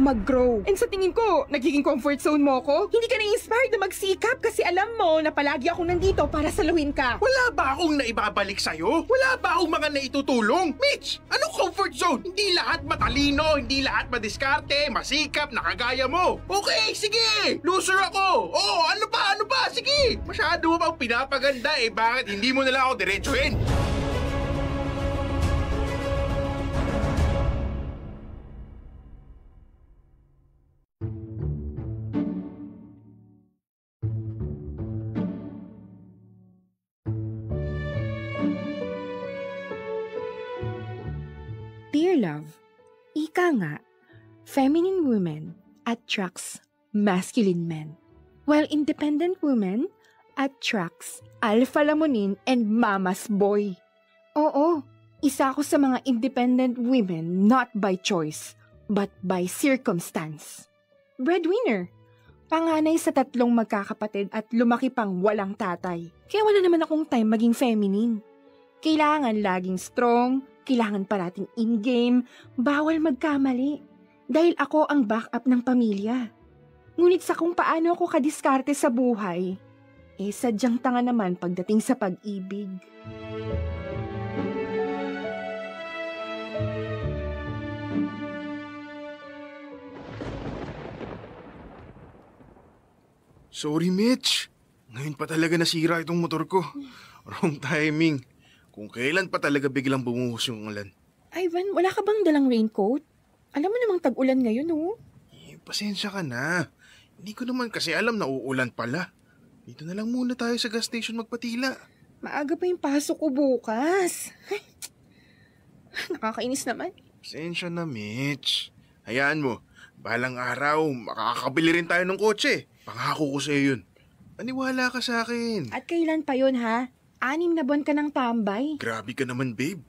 mag-grow. And sa tingin ko, nagiging comfort zone mo ko? Hindi ka na-inspired na magsikap kasi alam mo na palagi ako nandito para saluhin ka. Wala ba akong naibabalik sa'yo? Wala ba akong mga naitutulong? Mitch, anong comfort zone? Hindi lahat matalino, hindi lahat madiskarte, masikap, nakagaya mo. Okay, sige! Loser ako! Oo, ano pa? Sige! Masyado mo pang pinapaganda eh. Bakit hindi mo na lang ako diretsuhin? Dear love, ika nga, feminine woman attracts masculine men, while independent woman attracts alpha laminin and mama's boy. Oo, isa ako sa mga independent women not by choice, but by circumstance. Breadwinner, panganay sa 3 magkakapatid at lumaki pang walang tatay. Kaya wala naman akong time maging feminine. Kailangan laging strong, kailangan parating in-game, bawal magkamali. Dahil ako ang backup ng pamilya. Ngunit sa kung paano ako kadiskarte sa buhay, sadyang tanga naman pagdating sa pag-ibig. Sorry, Mitch. Ngayon pa talaga nasira itong motor ko. Wrong timing. Kung kailan pa talaga biglang bumuhos yung ulan. Ivan, wala ka bang dalang raincoat? Alam mo namang tag-ulan ngayon, oh. Pasensya ka na. Hindi ko naman kasi alam na uulan pala. Dito na lang muna tayo sa gas station magpatila. Maaga pa yung pasok ko bukas. Ay, nakakainis naman. Pasensya na, Mitch. Hayaan mo, balang araw, makakabili rin tayo ng kotse. Pangako ko sa'yo yun. Maniwala ka sa akin. At kailan pa yun, ha? 6 na buwan ka ng tambay. Grabe ka naman, babe.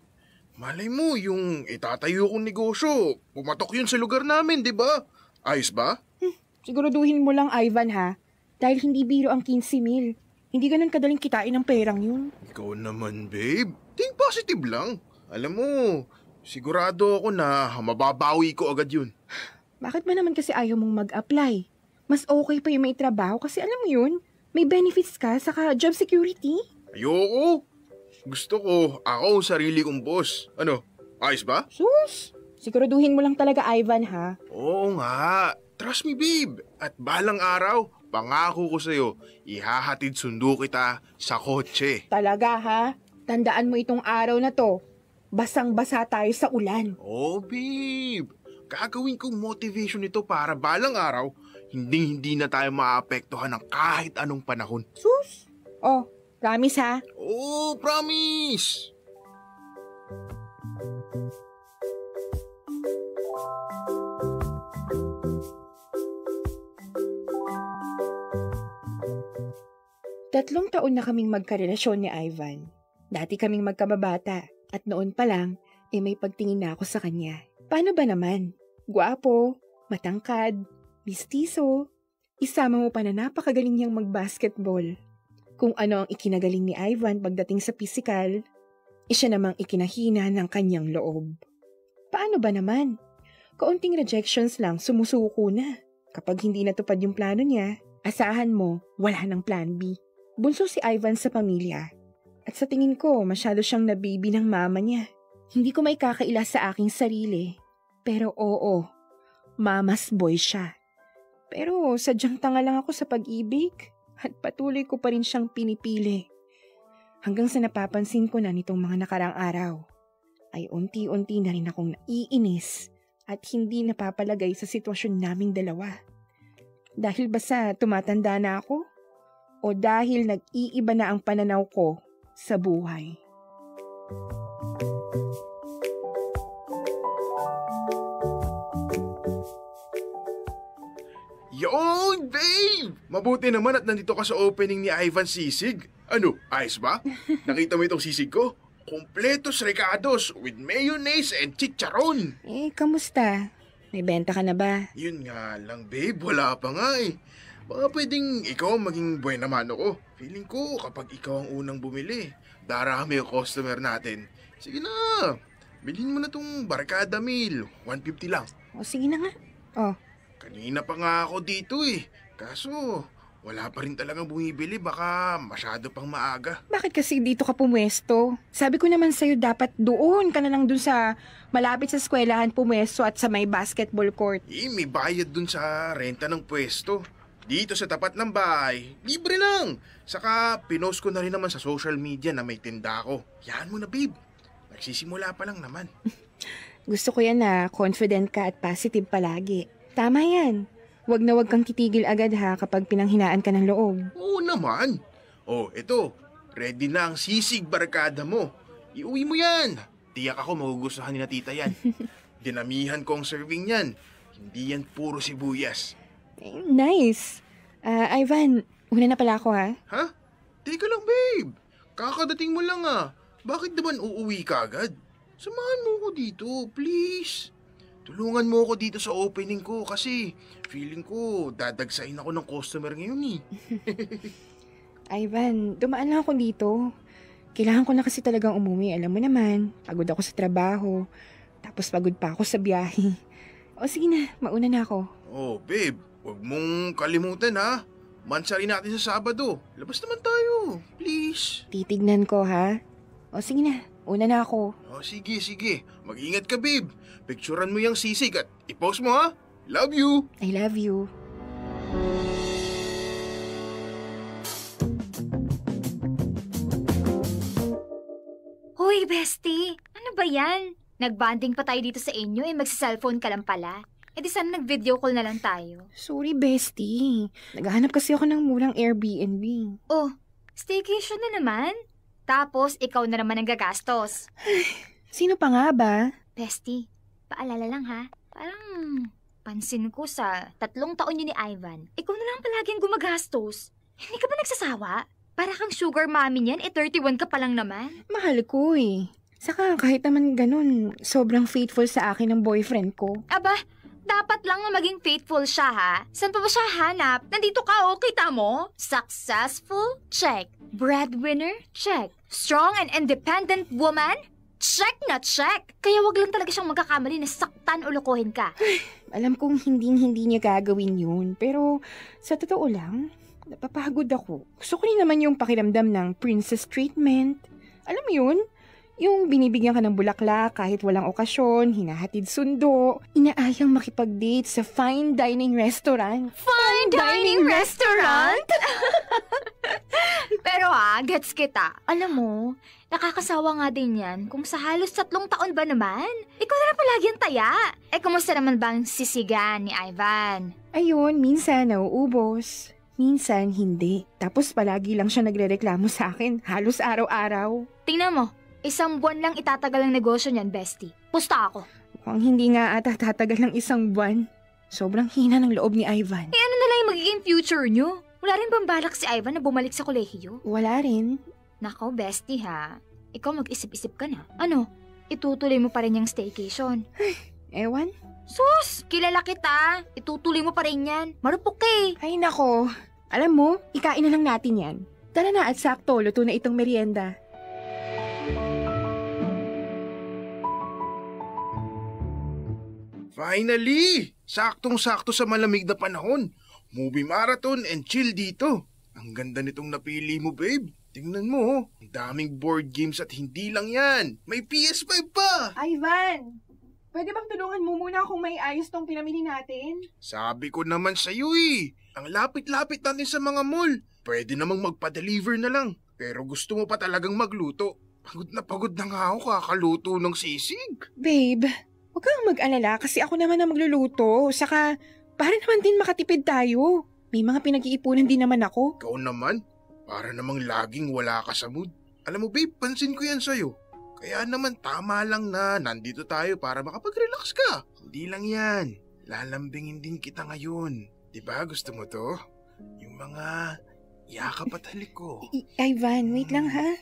Malay mo, yung itatayo kong negosyo, pumatok yun sa lugar namin, di ba? Ayos ba? Siguraduhin mo lang, Ivan, ha? Dahil hindi biro ang 15,000. Hindi ganun kadaling kitain ng perang yun. Ikaw naman, babe. Think positive lang. Alam mo, sigurado ako na mababawi ko agad yun. Bakit ba naman kasi ayaw mong mag-apply? Mas okay pa yung may trabaho kasi alam mo yun, may benefits ka saka job security. Ayoko. Gusto ko, ako ang sarili kong boss. Ano, ayos ba? Sus! Siguraduhin mo lang talaga, Ivan, ha? Oo nga. Trust me, babe. At balang araw, pangako ko sa'yo, ihahatid sundo kita sa kotse. Talaga, ha? Tandaan mo itong araw na to. Basang-basa tayo sa ulan. Oh, babe. Gagawin kong motivation ito para balang araw, hindi na tayo maapektuhan ng kahit anong panahon. Sus! Oh, promise, ha? Oh, promise! Tatlong taon na kaming magkarelasyon ni Ivan. Dati kaming magkababata at noon pa lang, may pagtingin na ako sa kanya. Paano ba naman? Guwapo, matangkad, mistiso, isama mo pa na napakagaling niyang mag-basketball. Kung ano ang ikinagaling ni Ivan pagdating sa pisikal, siya namang ikinahina ng kanyang loob. Paano ba naman? Kaunting rejections lang sumusuko na. Kapag hindi natupad yung plano niya, asahan mo, wala ng plan B. Bunso si Ivan sa pamilya. At sa tingin ko, masyado siyang nabibi ng mama niya. Hindi ko may kakaila sa aking sarili. Pero oo, mama's boy siya. Pero sadyang tanga lang ako sa pag-ibig at patuloy ko pa rin siyang pinipili. Hanggang sa napapansin ko na nitong mga nakarang araw, ay unti-unti na rin akong naiinis at hindi napapalagay sa sitwasyon naming dalawa. Dahil ba sa tumatanda na ako? O dahil nag-iiba na ang pananaw ko sa buhay? Yon, babe! Mabuti naman at nandito ka sa opening ni Ivan Sisig. Ano, ayos ba? Nakita mo itong sisig ko? Kompletos recados with mayonnaise and chicharon. Kamusta? May benta ka na ba? Yun nga lang, babe. Wala pa nga eh. Baka pwedeng ikaw maging buena mano ko. Feeling ko kapag ikaw ang unang bumili, darami yung customer natin. Sige na, bilhin mo na tong barkada meal. 150 lang. O sige na nga. Kanina pa nga ako dito eh. Kaso, wala pa rin talagang bumibili. Baka masyado pang maaga. Bakit kasi dito ka pumwesto? Sabi ko naman sa'yo dapat doon ka na lang dun sa malapit sa eskwelahan pumwesto at sa may basketball court. May bayad dun sa renta ng pwesto. Dito sa tapat ng bahay, libre lang. Saka pinost ko na rin naman sa social media na may tinda ako. Yan mo na babe. Nagsisimula pa lang naman. Gusto ko yan na confident ka at positive palagi. Tama yan. Wag na wag kang titigil agad ha kapag pinanghinaan ka ng loob. Oo naman. Oh, eto. Ready na ang sisig barkada mo. Iuwi mo yan. Tiyak ako magugustuhan ni na tita yan. Dinamihan ko ang serving yan. Hindi yan puro sibuyas. Nice. Ivan, una na pala ako ha. Ha? Teka lang babe. Kakadating mo lang ah. Bakit naman uuwi ka agad? Samahan mo ko dito, please. Tulungan mo ako dito sa opening ko kasi feeling ko dadagsain ako ng customer ngayon eh. Ivan, dumaan lang ako dito. Kailangan ko na kasi talagang umuwi. Alam mo naman, pagod ako sa trabaho. Tapos pagod pa ako sa biyahe. O sige na, mauna na ako. Oh babe, huwag mong kalimutan ha. Mansari natin sa Sabado. Labas naman tayo, please. Titignan ko ha. O sige na, una na ako. Oh sige. Mag-ingat ka babe. Picturean mo yung sisig at i-post mo ha. Love you. I love you. Hoy, bestie! Ano ba yan? Nagbanding pa tayo dito sa inyo magsa-cellphone ka lang pala. Di sana nag-video call na lang tayo. Sorry, bestie. Naghahanap kasi ako ng murang Airbnb. Oh, staycation na naman? Tapos, ikaw na naman ang gagastos. Sino pa nga ba? Bestie, paalala lang ha. Parang pansin ko sa 3 taon yun ni Ivan, ikaw na lang palaging gumagastos. Hindi ka ba nagsasawa? Para kang sugar mommy niyan, 31 ka pa lang naman. Mahal ko eh. Saka kahit naman ganun, sobrang faithful sa akin ng boyfriend ko. Aba, dapat lang na maging faithful siya ha. Saan pa ba siya hanap? Nandito ka oh, kita mo? Successful? Check. Breadwinner? Check. Strong and independent woman? Check na check! Kaya wag lang talaga siyang magkakamali na saktan o lokohin ka. Alam kong hindi niya gagawin yun. Pero sa totoo lang, napapagod ako. Gusto ko rin naman yung pakiramdam ng princess treatment. Alam mo yun? Yung binibigyan ka ng bulaklak kahit walang okasyon, hinahatid sundo, inaayang makipag-date sa fine dining restaurant. Fine dining restaurant? Pero gets kita. Alam mo, nakakasawa nga din yan kung sa halos 3 taon ba naman? Ikaw na palagi ang taya. Kumusta naman bang sisigan ni Ivan? Ayun, minsan nauubos. Minsan hindi. Tapos palagi lang siya nagrereklamo sa akin, halos araw-araw. Tingnan mo, 1 buwan lang itatagal ang negosyo niyan, bestie. Pusta ako. Mukhang hindi nga ata tatagal ng 1 buwan. Sobrang hina ng loob ni Ivan. Ano na lang yung magiging future niyo? Wala rin bang balak si Ivan na bumalik sa kolehiyo? Wala rin. Nako, bestie ha. Ikaw mag-isip-isip ka na. Ano? Itutuloy mo pa rin yung staycation? Ewan? Sus! Kilala kita! Itutuloy mo pa rin yan. Marupok ka eh. Ay nako. Alam mo, ikain na lang natin yan. Tara na at sakto, luto na itong merienda. Finally! Saktong-sakto sa malamig na panahon. Movie marathon and chill dito. Ang ganda nitong napili mo, babe. Tingnan mo, ang daming board games at hindi lang yan. May PS5 pa! Ivan! Pwede bang tulungan mo muna kung may ayos tong pinamili natin? Sabi ko naman sa'yo eh. Ang lapit-lapit natin sa mga mall. Pwede namang magpa-deliver na lang. Pero gusto mo pa talagang magluto. Pagod na nga ako kakaluto ng sisig. Babe, huwag kang mag-alala kasi ako naman ang magluluto. Saka, para naman din makatipid tayo. May mga pinag-iipunan din naman ako. Ikaw naman, para namang laging wala ka sa mood. Alam mo babe, pansin ko yan sa'yo. Kaya naman tama lang na nandito tayo para makapag-relax ka. Hindi lang yan. Lalambingin din kita ngayon. Diba gusto mo to? Yung mga yakap at halik ko. Ivan, wait lang ha.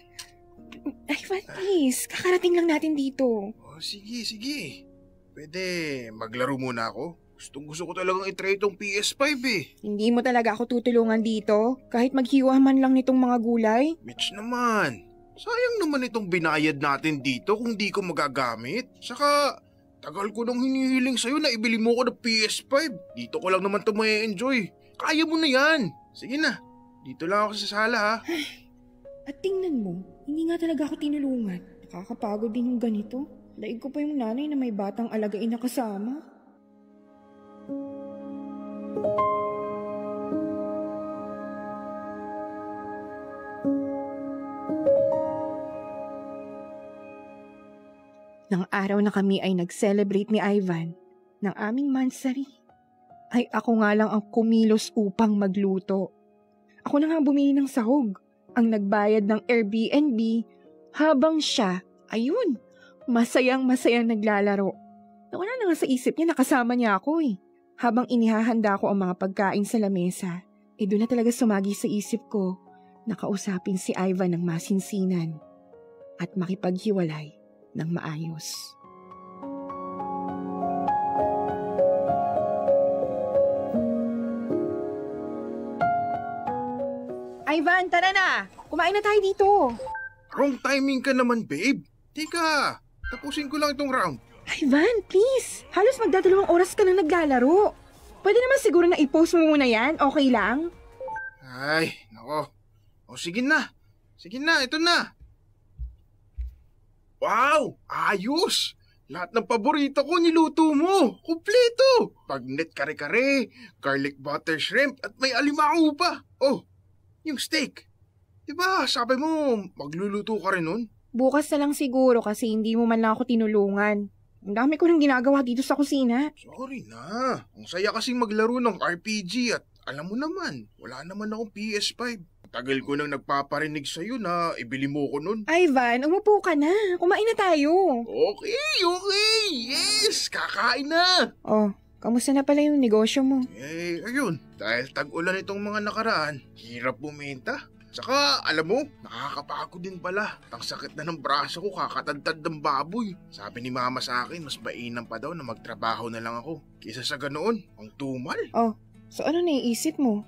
Ivan, please. Kakarating lang natin dito. Oh, sige. Pwede maglaro muna ako. Gusto ko talagang itry itong PS5 eh. Hindi mo talaga ako tutulungan dito? Kahit maghiwa man lang nitong mga gulay? Mitch naman. Sayang naman itong binayad natin dito kung di ko magagamit. Saka, Tagal ko nang hinihiling sa'yo na ibili mo ko ng PS5. Dito ko lang naman ito ma-enjoy. Kaya mo na yan. Sige na, dito lang ako sa sala ha. At tingnan mo, hindi nga talaga ako tinulungan. Nakakapagod din yung ganito. Daig ko pa yung nanay na may batang alagain na kasama. Nang araw na kami ay nag-celebrate ni Ivan ng aming mansari, ay ako nga lang ang kumilos upang magluto. Ako na nga bumili ng sahog, ang nagbayad ng Airbnb, habang siya, ayun, masayang-masayang naglalaro. Nawala na nga sa isip niya, nakasama niya ako eh. Habang inihahanda ko ang mga pagkain sa lamesa, doon na talaga sumagi sa isip ko na kausapin si Ivan ng masinsinan at makipaghiwalay ng maayos. Ivan, tara na! Kumain na tayo dito! Wrong timing ka naman, babe. Tika, tapusin ko lang itong round. Ivan, please! Halos magdadalawang oras ka na naglalaro. Pwede naman siguro na i-post mo muna yan, okay lang? Ay, nako. O sige na. Sige na, ito na. Wow! Ayos! Lahat ng paborito ko niluto mo. Kumpleto! Pagnet kare-kare, garlic butter shrimp at may alimango pa. Oh, yung steak. Diba sabi mo magluluto ka rin nun? Bukas na lang siguro kasi hindi mo man lang ako tinulungan. Ang dami ko nang ginagawa dito sa kusina. Sorry na. Ang saya kasing maglaro ng RPG at alam mo naman, wala naman akong PS5. Tagal ko nang nagpaparinig sa'yo na ibili mo ko nun. Ivan, umupo ka na. Kumain na tayo. Okay. Yes, kakain na. Oh, kamusta na pala yung negosyo mo? Ayun. Dahil tag-ulan itong mga nakaraan, hirap bumenta. Saka, alam mo, nakakapagod din pala. Ang sakit na ng braso ko, kakatadtad ng baboy. Sabi ni mama sa akin, mas mainam pa daw na magtrabaho na lang ako. Kaysa sa ganoon, ang tumal. Oh, so ano naiisip mo?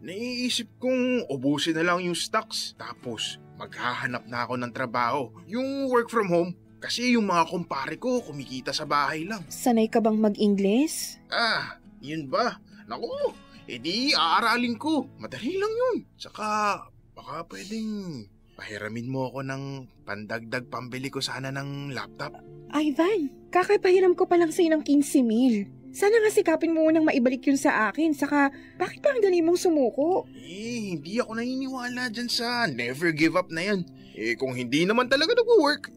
Naiisip kong ubusin na lang yung stocks. Tapos, maghahanap na ako ng trabaho. Yung work from home. Kasi yung mga kumpare ko, kumikita sa bahay lang. Sanay ka bang mag-Ingles? Yun ba? Naku, di aaralin ko. Madali lang yun. Saka, baka pwedeng pahiramin mo ako ng pandagdag pambili ko sana ng laptop. Ivan, kakapahiram ko pa lang sa'yo ng 15,000. Sana nga sikapin mo munang maibalik yun sa akin. Saka, bakit pa ang dali mong sumuko? Hindi ako naniniwala dyan sa never give up na yan. Kung hindi naman talaga nag-work,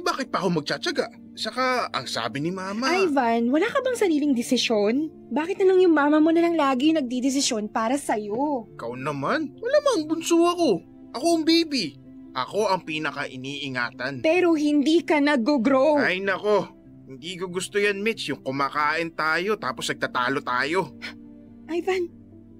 bakit pa ako magtsatsaga? Saka, ang sabi ni mama... Ivan, wala ka bang sariling desisyon? Bakit na lang yung mama mo na lang lagi nagdidesisyon para sa'yo? Ikaw naman? Wala mang bunso ako. Ako ang baby. Ako ang pinaka-iniingatan. Pero hindi ka nag-grow. Ay nako, hindi ko gusto yan, Mitch. Yung kumakain tayo tapos nagtatalo tayo. Ivan,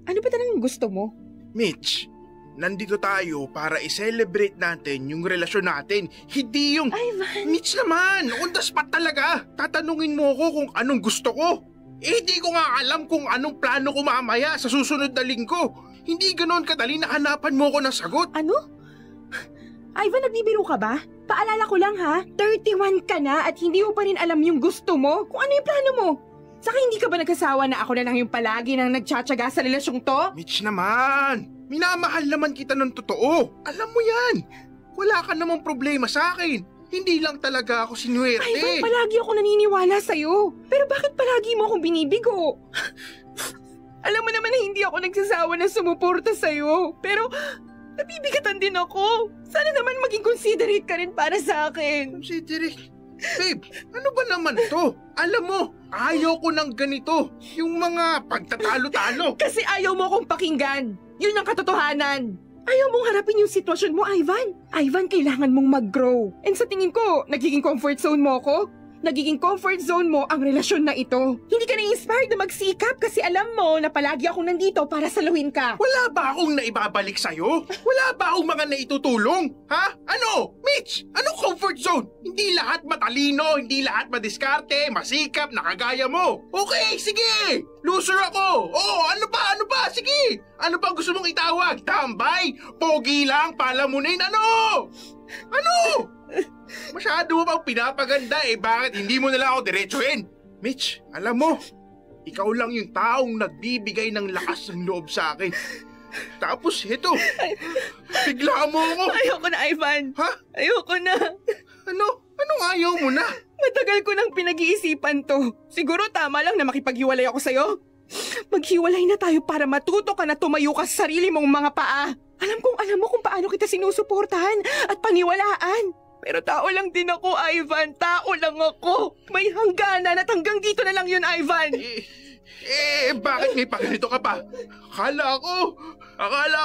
ano ba talagang gusto mo? Mitch, nandito tayo para i-celebrate natin yung relasyon natin. Hindi yung... Ivan! Mitch naman, on the spot talaga. Tatanungin mo ko kung anong gusto ko. Hindi ko nga alam kung anong plano ko mamaya sa susunod na linggo. Hindi ganoon kadali na hanapan mo ko ng sagot. Ano? Ivan, nagbibiro ka ba? Paalala ko lang ha, 31 ka na at hindi mo pa rin alam yung gusto mo. Kung ano yung plano mo. Saka hindi ka ba nagkasawa na ako na lang yung palagi nang nagtsatsaga sa relasyong to? Mitch naman, minamahal naman kita ng totoo. Alam mo yan. Wala ka namang problema sa akin. Hindi lang talaga ako sinuwerte. Ivan, palagi ako naniniwala sa'yo. Pero bakit palagi mo akong binibigo? Alam mo naman na hindi ako nagsasawa na sumuporta sa'yo. Pero nabibigatan din ako. Sana naman maging considerate ka rin para sa akin. Considerate? Babe, ano ba naman to? Alam mo, ayaw ko ng ganito. Yung mga pagtatalo-talo. Kasi ayaw mo akong pakinggan. Yun ang katotohanan. Ayaw mong harapin yung sitwasyon mo, Ivan. Ivan, kailangan mong mag-grow. And sa tingin ko, nagiging comfort zone mo ako? Nagiging comfort zone mo ang relasyon na ito. Hindi ka na-inspired na magsikap kasi alam mo na palagi akong nandito para saluhin ka. Wala ba akong naibabalik sa'yo? Wala ba akong mga naitutulong? Ha? Ano? Mitch, anong comfort zone? Hindi lahat matalino, hindi lahat madiskarte, masikap, nakagaya mo. Okay, sige! Loser ako! Ano ba? Sige! Ano ba gusto mong itawag? Tambay? Pogi lang? Palamunin? Ano? Masyado mo pang pinapaganda eh. Bakit hindi mo na lang ako diretsuhin? Mitch, alam mo, ikaw lang yung taong nagbibigay ng lakas ng loob sa akin. Tapos ito, bigla mo ako. Ayoko na, Ivan. Ha? Ayoko na. Ano? Anong ayaw mo na? Matagal ko nang pinag-iisipan to. Siguro tama lang na makipaghiwalay ako sa'yo. Maghiwalay na tayo para matuto ka na tumayo ka sa sarili mong mga paa. Alam mo kung paano kita sinusuportahan at paniwalaan. Pero tao lang din ako, Ivan. Tao lang ako. May hangganan at hanggang dito na lang yun, Ivan. Bakit may paganito ka pa? Akala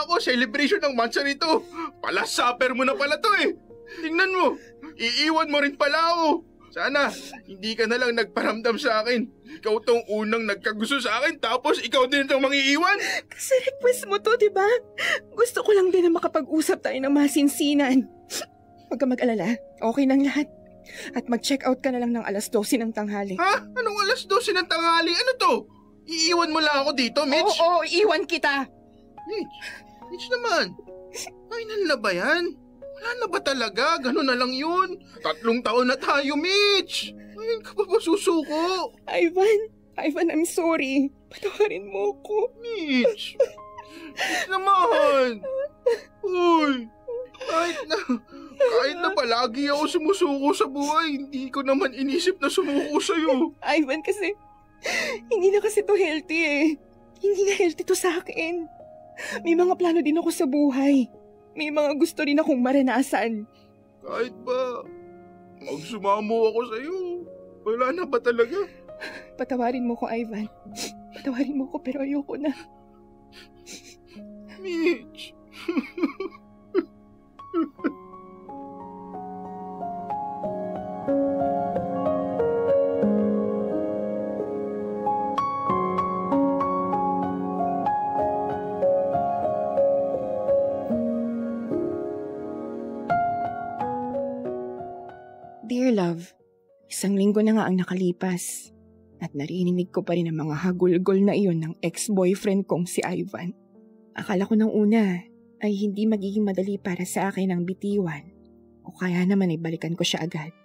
ko celebration ng mansa nito. Pala supper mo na pala to eh. Tingnan mo, iiwan mo rin pala ako. Sana, hindi ka na lang nagparamdam sa akin. Ikaw tong unang nagkagusto sa akin, tapos ikaw din itong mangiiwan. Kasi request mo to, di ba? Gusto ko lang din na makapag-usap tayo ng masinsinan. Huwag ka mag-alala, okay lang lahat. At mag-check out ka na lang ng 12:00 ng tanghali. Ha? Anong 12:00 ng tanghali? Ano to? Iiwan mo lang ako dito, Mitch? Oo, iiwan kita. Mitch naman. Final na ba yan? Wala na ba talaga? Ganun na lang yun. 3 taon na tayo, Mitch. Ngayon ka pa ba susuko? Ivan, I'm sorry. Patawarin mo ko. Mitch naman. Uy, kahit na palagi ako sumusuko sa buhay, hindi ko naman inisip na sumuko sa'yo. Ivan, kasi hindi na kasi to healthy eh. Hindi na healthy to sa akin. May mga plano din ako sa buhay. May mga gusto rin akong maranasan. Kahit ba magsumamo ako sa'yo, wala na ba talaga? Patawarin mo ko, Ivan. Patawarin mo ko, pero ayoko na. Mitch. Dear love, 1 linggo na nga ang nakalipas at narinig ko pa rin ang mga hagulgol na iyon ng ex-boyfriend kong si Ivan. Akala ko nang una ay hindi magiging madali para sa akin ang bitiwan o kaya naman ay balikan ko siya agad.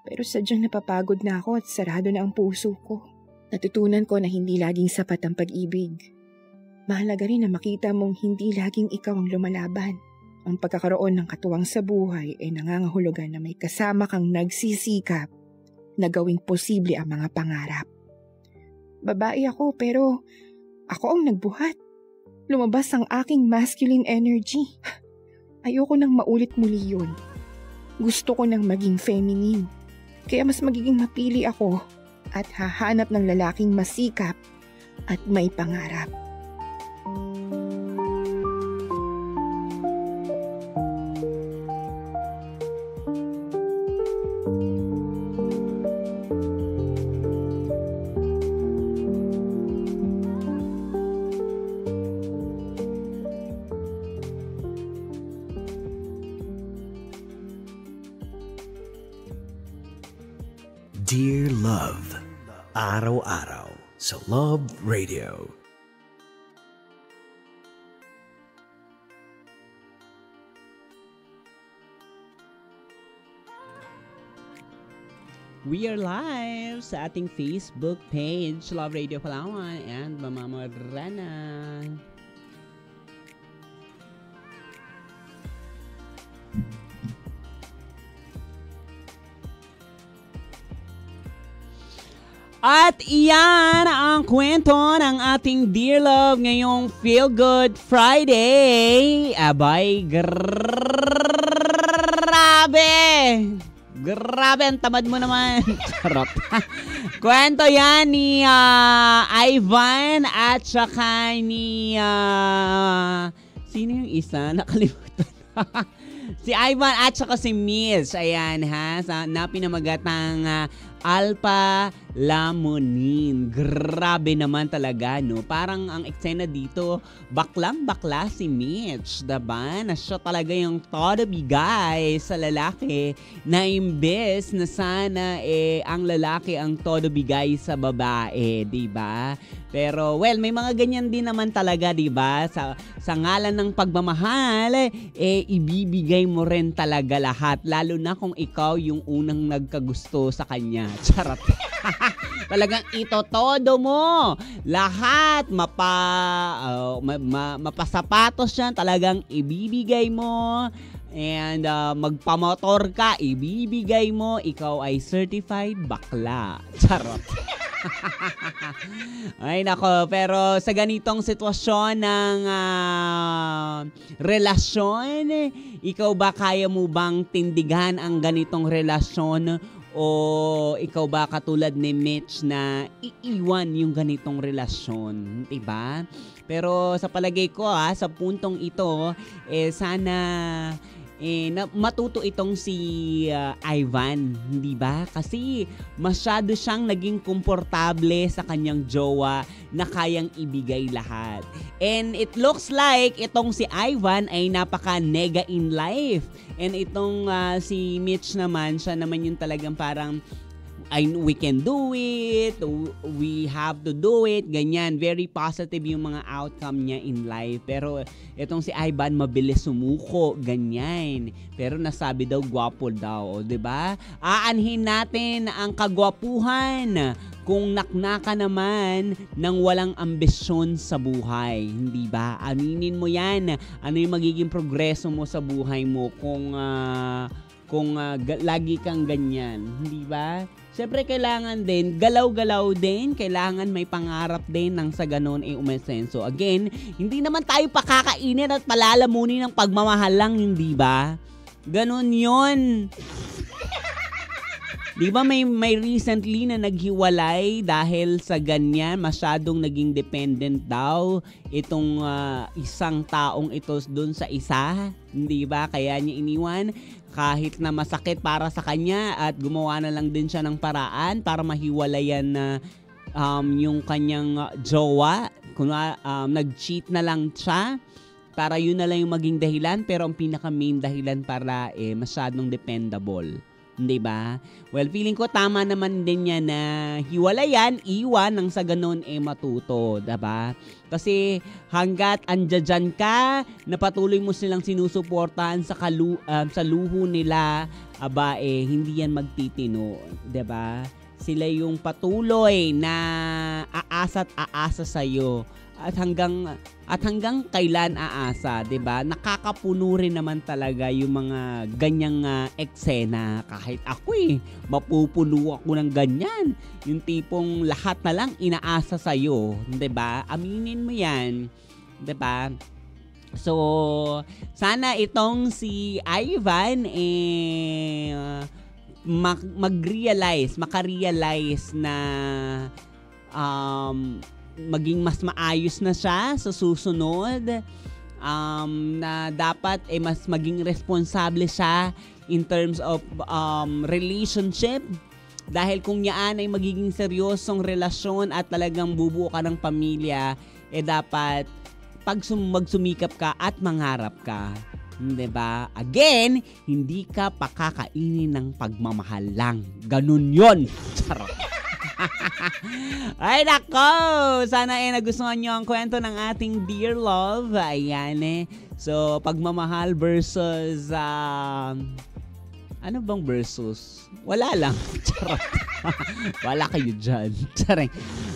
Pero sadyang napapagod na ako at sarado na ang puso ko. Natutunan ko na hindi laging sapat ang pag-ibig. Mahalaga rin na makita mong hindi laging ikaw ang lumalaban. Ang pagkakaroon ng katuwang sa buhay ay nangangahulugan na may kasama kang nagsisikap na gawing posible ang mga pangarap. Babae ako pero ako ang nagbuhat. Lumabas ang aking masculine energy. Ayoko nang maulit muli yun. Gusto ko nang maging feminine. Kaya mas magiging mapili ako at hahanap ng lalaking masikap at may pangarap. Dear Love, araw-araw sa Love Radio. We are live sa ating Facebook page, Love Radio Palawan and Mama Morena. At iyan ang kwento ng ating Dear Love ngayong Feel Good Friday. Abay, grabe, ang tamad mo naman. Charot. Kwento yan ni Ivan at saka ni sino yung isa? Nakalimutan. Si Ivan at saka si Miss. Ayan ha, na pinamagatang alpha lamunin. Grabe naman talaga, no? Parang ang eksena dito, baklang-bakla si Mitch, diba? Na siya talaga yung todo bigay sa lalaki na imbes na sana ang lalaki ang todo bigay sa babae, diba? Pero, well, may mga ganyan din naman talaga, diba? Sa ngalan ng pagmamahal, ibibigay mo rin talaga lahat. Lalo na kung ikaw yung unang nagkagusto sa kanya. Charot. Talagang itotodo mo. Lahat, mapasapatos yan, talagang ibibigay mo. And magpamotor ka, ibibigay mo. Ikaw ay certified bakla. Charot. Ay nako, pero sa ganitong sitwasyon ng relasyon, ikaw ba kaya mo bang tindigan ang ganitong relasyon o ikaw ba katulad ni Mitch na iiwan yung ganitong relasyon, 'di ba? Pero sa palagay ko sa puntong ito sana matuto itong si Ivan, hindi ba? Kasi masyado siyang naging komportable sa kanyang jowa na kayang ibigay lahat. And it looks like itong si Ivan ay napaka-nega in life. And itong si Mitch naman, siya naman yung talagang parang we can do it, we have to do it, ganyan. Very positive yung mga outcome niya in life. Pero itong si Ivan, mabilis sumuko, ganyan. Pero nasabi daw, gwapo daw, diba? Aanhin natin ang kagwapuhan kung naknaka naman ng walang ambisyon sa buhay, hindi ba? Aminin mo yan. Ano yung magiging progreso mo sa buhay mo kung lagi kang ganyan, hindi ba? Siyempre, kailangan din, galaw-galaw din, kailangan may pangarap din nang sa ganun umasenso. Again, hindi naman tayo pakakainin at palalamunin ng pagmamahal lang, hindi ba? Ganun yun. Di ba may recently na naghiwalay dahil sa ganyan, masyadong naging dependent daw itong isang taong ito dun sa isa, hindi ba? Kaya niya iniwan. Kahit na masakit para sa kanya at gumawa na lang din siya ng paraan para mahiwalayan na yung kanyang jowa. Nag-cheat na lang siya para yun na lang yung maging dahilan, pero ang pinaka-main dahilan para masyadong dependable. Hindi ba? Well, feeling ko tama naman din yan na hiwalayan, iwan nang sa ganun matuto, diba? Kasi hanggat andyan ka, na patuloy mo silang sinusuportahan sa luho nila, hindi yan magtitino, diba? Sila yung patuloy na aasa at aasa sa'yo. At hanggang kailan aasa, 'di ba? Nakakapuno rin naman talaga yung mga ganyang eksena. Kahit ako mapupuno ako ng ganyan. Yung tipong lahat na lang inaasa sa iyo, 'di ba? Aminin mo 'yan, 'di ba? So, sana itong si Ivan makarealize na maging mas maayos na siya sa susunod, na dapat mas maging responsable siya in terms of relationship, dahil kung yaan ay magiging seryosong relasyon at talagang bubuo ka ng pamilya, dapat magsumikap ka at mangarap ka, diba? Again, hindi ka pakakainin ng pagmamahal lang, ganun yon. Charot. Ay nako, sana nagustuhan nyo ang kwento ng ating Dear Love. Ayan so pagmamahal versus ano bang versus? Wala lang. Charot. Wala kayo dyan. Charing.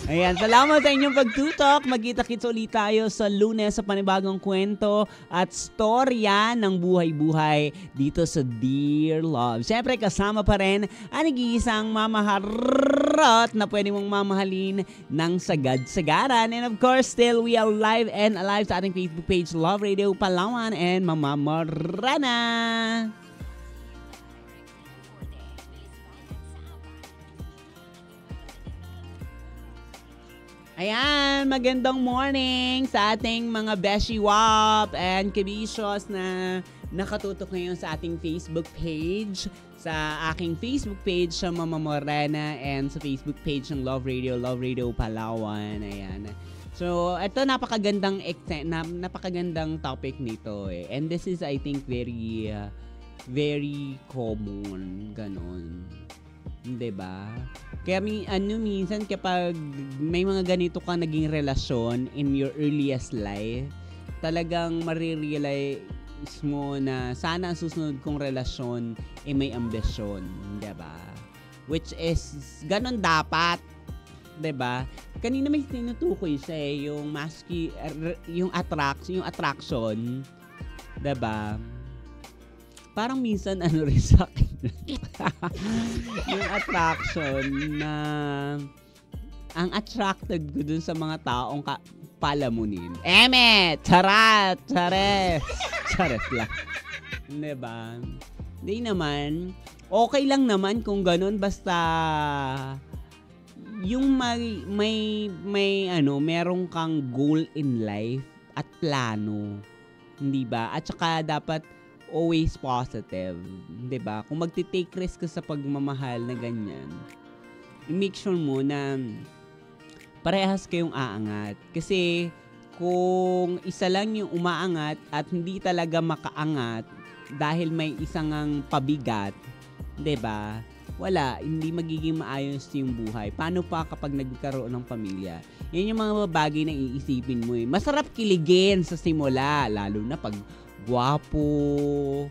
Ayan, salamat sa inyong pagtutok. Magkita-kits ulit tayo sa Lunes sa panibagong kwento at storya ng buhay-buhay dito sa Dear Love. Siyempre, kasama pa rin ang nag-iisang mamaharot na pwede mong mamahalin ng sagad-sagaran. And of course, still we are live and alive sa ating Facebook page, Love Radio Palawan and Mama Morana. Ayan, magandang morning sa ating mga Beshi Wap and Kabishos na nakatutok ngayon sa ating Facebook page. sa aking Facebook page sa Mama Morena and sa Facebook page ng Love Radio Palawan. Ayan. So, ito napakagandang topic nito eh. And this is, I think, very common. Ganon. Diba? Kaya minsan kapag may mga ganito ka naging relasyon in your earliest life, talagang marirealize mo na sana ang susunod kong relasyon ay may ambisyon, 'di ba? Which is ganon dapat, 'di ba? Kanina may tinutukoy siya yung yung attraction, 'di ba? Parang minsan rin sa akin yung attraction na ang attracted ko dun sa mga taong palamunin. Charat! Charet lang. Diba? Hindi naman. Okay lang naman kung ganun basta yung merong kang goal in life at plano. Hindi ba? At saka dapat always positive. Diba? Kung magti-take risk ka sa pagmamahal na ganyan, i-make sure mo na parehas kayong aangat. Kasi kung isa lang yung umaangat at hindi talaga makaangat dahil may isang ang pabigat, 'di ba? Wala, hindi magiging maayos yung buhay. Paano pa kapag nagkaroon ng pamilya? Yan yung mga bagay na iisipin mo eh. Masarap kiligin sa simula, lalo na pag gwapo,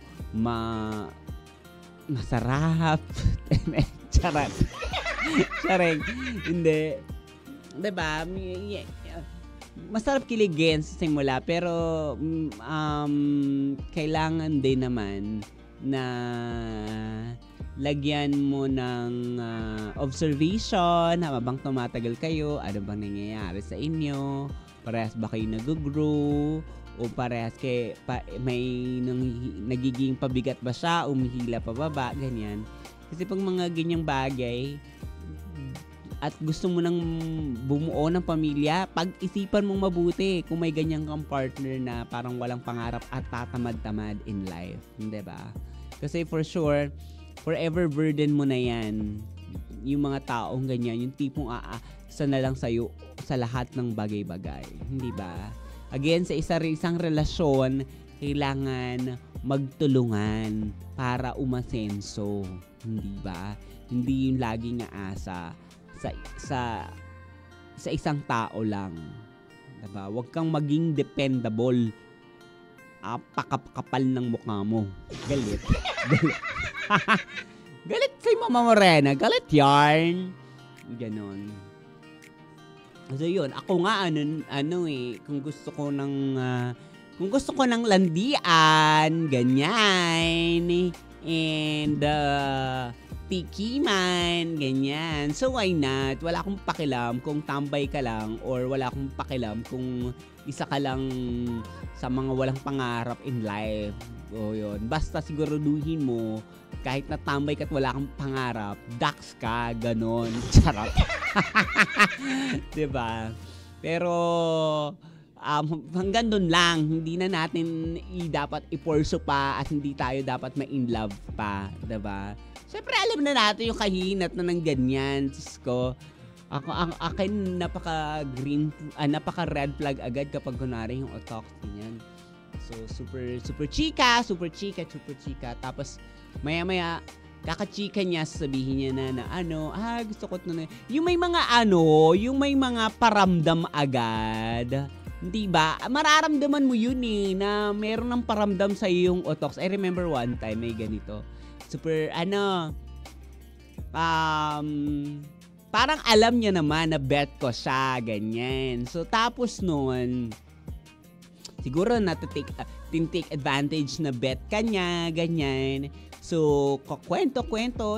masarap. Charot. Chareng. Hindi. Diba? Masarap kiligin sa simula pero kailangan din naman na lagyan mo ng observation habang tumatagal kayo. Ano bang nangyayari sa inyo? Parehas ba kayo nag-grow? O parehas may nagiging pabigat ba siya? Umihila pa baba? Ganyan. Kasi pag mga ganyang bagay at gusto mo nang bumuo ng pamilya, pag-isipan mong mabuti kung may ganyan kang partner na parang walang pangarap at tatamad-tamad in life. Hindi ba? Kasi for sure, forever burden mo na yan. Yung mga taong ganyan, yung tipong aasa na lang sa'yo sa lahat ng bagay-bagay. Hindi ba? Again, sa isang relasyon, kailangan magtulungan para umasenso. Hindi ba? Hindi yung laging aasa sa isang tao lang. Diba? Huwag kang maging dependable. Pakapal ng mukha mo. Galit. Galit kay Mama Morena. Galit yarn. Ganon. So yun, ako nga kung gusto ko ng landian, ganyan, and tikiman, ganyan. So why not? Wala akong pakialam kung tambay ka lang or wala akong pakialam kung isa ka lang sa mga walang pangarap in life. O yun. Basta siguraduhin mo kahit natambay ka at wala kang pangarap, dax ka, ganon. Charot. Diba? Pero hanggang doon lang, hindi na natin dapat i-pursue pa at hindi tayo dapat ma-in love pa. Diba? Siyempre alam na natin yung kahinat na ng ganyan. Ko, akin napaka red flag agad kapag kunwari yung otox niyan. So super chika. Tapos maya kakachika niya, sasabihin niya na gusto ko na. Yung may mga paramdam agad. Hindi ba? Mararamdaman mo yun na meron ng paramdam sa yung otox. I remember one time may ganito. Super parang alam niya naman na bet ko siya, ganyan. So tapos noon, siguro take advantage na bet ka niya, ganyan. So, kwento,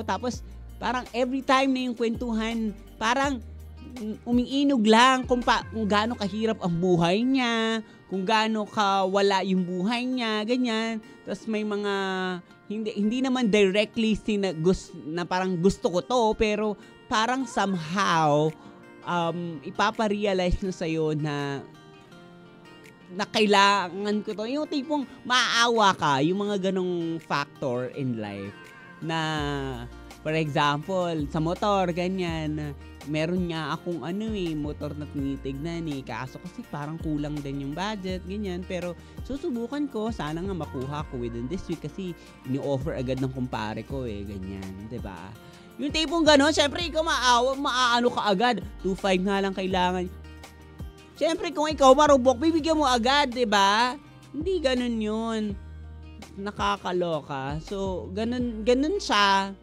tapos parang every time na yung kwentuhan, parang umiinog lang kung gaano kahirap ang buhay niya, kung gaano kawala yung buhay niya, ganyan. Tapos may mga, hindi naman directly na parang gusto ko to, pero parang somehow, ipaparealize na sa'yo na kailangan ko to. Yung tipong maaawa ka, yung mga ganong factor in life. na for example, sa motor, ganyan, meron nga akong motor na tinitignan kaso kasi parang kulang din yung budget, ganyan, pero susubukan ko, sana nga makuha ko within this week kasi ini-offer agad ng kumpare ko ganyan, 'di ba? Yung tipong gano'n, syempre ikaw maaano ka agad, 2.5 nga lang kailangan. Syempre kung ikaw marubok, bibigyan mo agad, 'di ba? Hindi gano'n 'yun. Nakakaloka. So, ganun siya.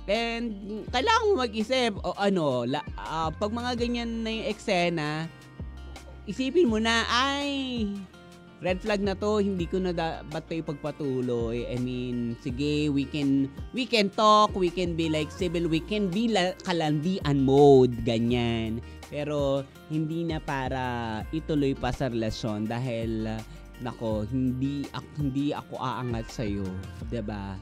And kailangan mo mag-isip pag mga ganyan na yung eksena, isipin mo na, ay, red flag na to, hindi ko na dapat to ipagpatuloy. I mean, sige, we can talk, we can be like civil, we can be kalandian mode, ganyan. Pero hindi na para ituloy pa sa relasyon dahil nako, hindi ako aangat sa iyo, 'di ba?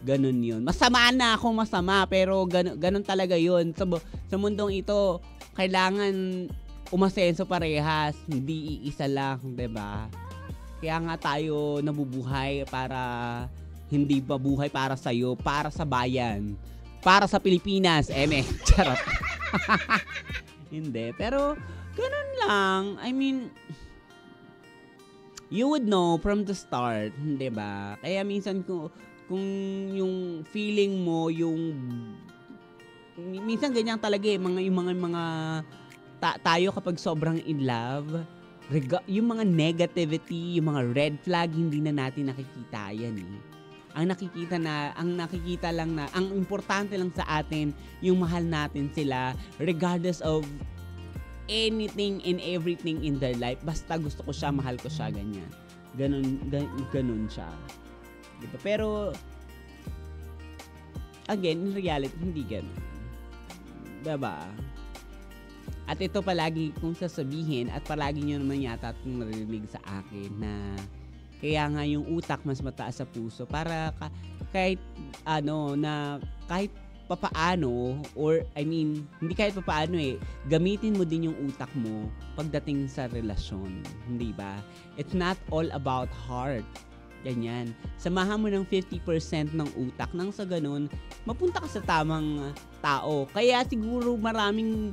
Ganun yun. Masama na akong masama, pero ganun talaga yun. Sa mundong ito, kailangan umasenso parehas, hindi iisa lang, 'di ba? Kaya nga tayo nabubuhay para hindi mabuhay para sa iyo, para sa bayan, para sa Pilipinas. Charot. Hindi, pero ganun lang. I mean, you would know from the start, 'di ba? Kaya minsan kung yung feeling mo minsan ganyan talaga tayo kapag sobrang in love, yung mga negativity, yung mga red flag, hindi na natin nakikita yan ang nakikita lang na ang importante lang sa atin yung mahal natin sila regardless of anything and everything in their life, basta gusto ko siya, mahal ko siya, ganyan. Ganun siya. Diba? Pero, again, in reality, hindi ganun. Diba? At ito palagi kong sasabihin at palagi nyo naman yata itong narinig sa akin na kaya nga yung utak mas mataas sa puso para kahit papaano or I mean, hindi kahit papaano gamitin mo din yung utak mo pagdating sa relasyon. Hindi ba? It's not all about heart. Ganyan. Samahan mo ng 50% ng utak nang sa ganun, mapunta ka sa tamang tao. Kaya siguro maraming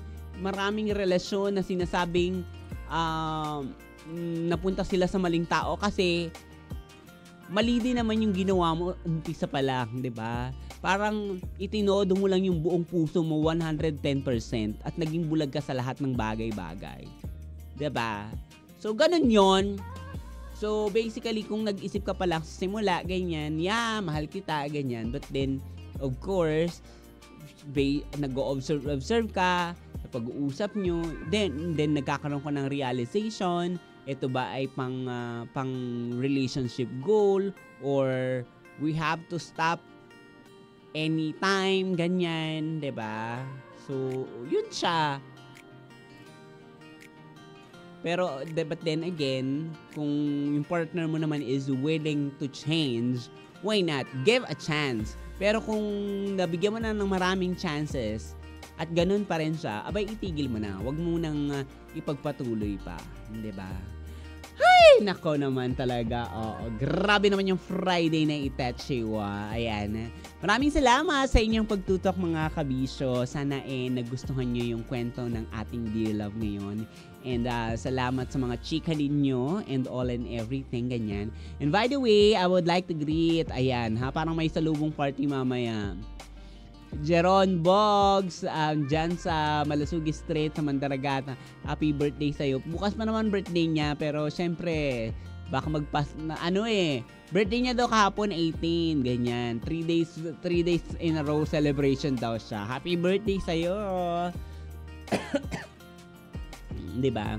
relasyon na sinasabing napunta sila sa maling tao kasi mali din naman yung ginawa mo umpisa pa lang, 'di ba? Parang itinodo mo lang yung buong puso mo 110% at naging bulag ka sa lahat ng bagay-bagay. 'Di ba? So ganun 'yon. So, basically, kung nag-isip ka pa lang sa simula, ganyan, mahal kita, ganyan. But then, of course, nag-observe ka, sa pag-uusap nyo, then nagkakaroon ka ng realization, ito ba ay pang relationship goal, or we have to stop anytime, ganyan, 'di ba? So, yun siya. Pero, but then again, kung yung partner mo naman is willing to change, why not? Give a chance. Pero kung nabigyan mo na ng maraming chances at ganun pa rin siya, abay itigil mo na. Huwag mo nang ipagpatuloy pa. Di ba? Ay, nako naman talaga. Oo, grabe naman yung Friday na Itachiwa. Ayan. Maraming salamat sa inyong pagtutok mga kabisyo. Sana nagustuhan nyo yung kwento ng ating Dear Love ngayon. And salamat sa mga chika ninyo and all and everything, ganyan. And by the way, I would like to greet, parang may salubong party mamaya. Jeron Boggs, dyan sa Malasugi Street sa Mandaragata. Happy birthday sa'yo. Bukas pa naman birthday niya, pero syempre, baka birthday niya daw kahapon 18, ganyan. 3 days in a row celebration daw siya. Happy birthday sa'yo. 'Di ba?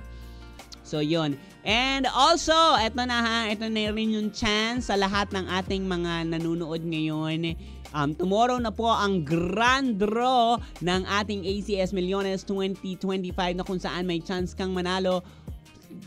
So, yon. And also, ito na rin yung chance sa lahat ng ating mga nanonood ngayon. Tomorrow na po ang grand draw ng ating ACS Millones 2025 na kung saan may chance kang manalo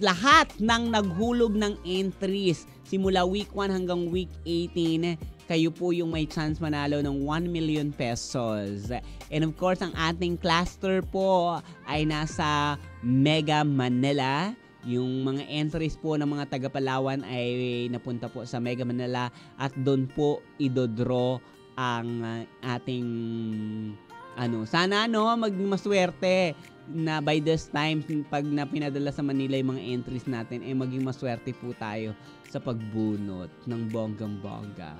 lahat ng naghulog ng entries simula week 1 hanggang week 18. Kayo po yung may chance manalo ng 1 million pesos. And of course, ang ating cluster po ay nasa Mega Manila. Yung mga entries po ng mga taga Palawan ay napunta po sa Mega Manila at doon po idodraw ang ating sana maging maswerte na by this time pag na pinadala sa Manila yung mga entries natin maging maswerte po tayo sa pagbunot ng bonggang-bongga.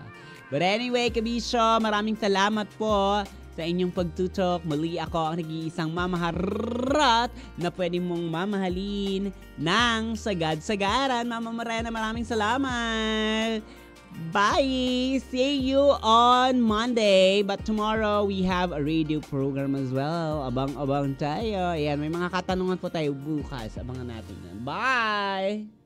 But anyway, kabisyo, maraming salamat po sa inyong pagtutok. Muli ako ang nag-iisang mamaharat na pwede mong mamahalin ng sagad-sagaran. Mama Morena, maraming salamat. Bye! See you on Monday. But tomorrow, we have a radio program as well. Abang-abang tayo. Ayan, may mga katanungan po tayo bukas. Abangan natin yan. Bye!